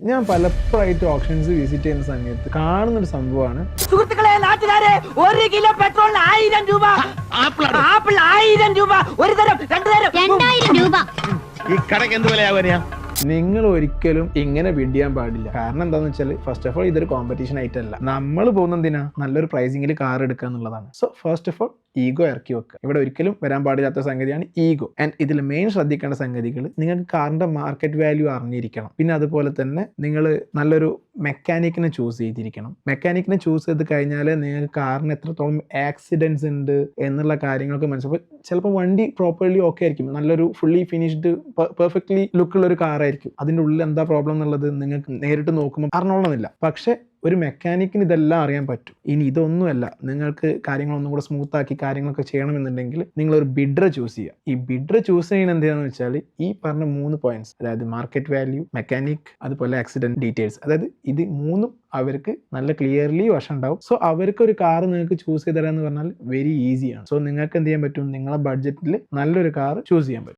ഞാൻ പലപ്പോഴായിട്ട് options visit ചെയ്യുന്ന സമയത്ത് കാണുന്നൊരു സംഭവമാണ് സുഹൃത്തുക്കളെ നാട്ടുകാരെ 1 കിലോ പെട്രോളിന് 1000 രൂപ, ആപ്പിൾ 1000 രൂപ, ഒരു തരം 2 തരം 2000 രൂപ. ഈ കടക്ക് എന്ത് വിലയാവുക? നിങ്ങൾ ഒരിക്കലും ഇങ്ങനെ ബിഡ് ചെയ്യാൻ പാടില്ല. കാരണം എന്താണെന്ന് വെച്ചാൽ ഫസ്റ്റ് ഓഫ് ഓൾ ഇതൊരു കോമ്പറ്റീഷൻ ആയിട്ടല്ല. നമ്മൾ പോകുന്ന എന്തിനാ, നല്ലൊരു പ്രൈസിങ്ങിൽ കാർ എടുക്കുക എന്നുള്ളതാണ്. So first of all ego ഇറക്കി വെക്കുക. ഇവിടെ ഒരിക്കലും വരാൻ പാടില്ലാത്ത സംഗതിയാണ് ഈഗോ. ആൻഡ് ഇതിൽ മെയിൻ ശ്രദ്ധിക്കേണ്ട സംഗതികൾ, നിങ്ങൾക്ക് കാറിന്റെ മാർക്കറ്റ് വാല്യൂ അറിഞ്ഞിരിക്കണം. പിന്നെ അതുപോലെ തന്നെ നിങ്ങൾ നല്ലൊരു മെക്കാനിക്കിനെ ചൂസ് ചെയ്തിരിക്കണം. മെക്കാനിക്കിനെ ചൂസ് ചെയ്ത് കഴിഞ്ഞാൽ നിങ്ങൾക്ക് കാറിന് എത്രത്തോളം ആക്സിഡൻസ് ഉണ്ട് എന്നുള്ള കാര്യങ്ങളൊക്കെ മനസ്സിലാവും. ചിലപ്പോൾ വണ്ടി പ്രോപ്പർലി ഓക്കെ ആയിരിക്കും, നല്ലൊരു ഫുള്ളി ഫിനിഷ്ഡ് പെർഫെക്റ്റ്ലി ലുക്കുള്ള ഒരു കാറായിരിക്കും. അതിൻ്റെ ഉള്ളിൽ എന്താ പ്രോബ്ലം എന്നുള്ളത് നിങ്ങൾക്ക് നേരിട്ട് നോക്കുമ്പോൾ അറിഞ്ഞോളന്നില്ല. പക്ഷേ ഒരു മെക്കാനിക്കിന് ഇതെല്ലാം അറിയാൻ പറ്റും. ഇനി ഇതൊന്നുമല്ല, നിങ്ങൾക്ക് കാര്യങ്ങളൊന്നും കൂടെ സ്മൂത്ത് ആക്കി കാര്യങ്ങളൊക്കെ ചെയ്യണമെന്നുണ്ടെങ്കിൽ നിങ്ങളൊരു ബിഡറെ ചൂസ് ചെയ്യുക. ഈ ബിഡറെ ചൂസ് ചെയ്യുന്നത് എന്താണെന്ന് വെച്ചാൽ ഈ പറഞ്ഞ 3 പോയിന്റ്സ്, അതായത് മാർക്കറ്റ് വാല്യൂ, മെക്കാനിക്, അതുപോലെ ആക്സിഡന്റ് ഡീറ്റെയിൽസ്, അതായത് ഇത് 3ഉം അവർക്ക് നല്ല ക്ലിയർലി വശം ഉണ്ടാവും. സോ അവർക്ക് ഒരു കാർ നിങ്ങൾക്ക് ചൂസ് ചെയ്ത് തരാമെന്ന് പറഞ്ഞാൽ വെരി ഈസിയാണ്. സോ നിങ്ങൾക്ക് എന്ത് ചെയ്യാൻ പറ്റും, നിങ്ങളെ ബഡ്ജറ്റിൽ നല്ലൊരു കാർ ചൂസ് ചെയ്യാൻ പറ്റും.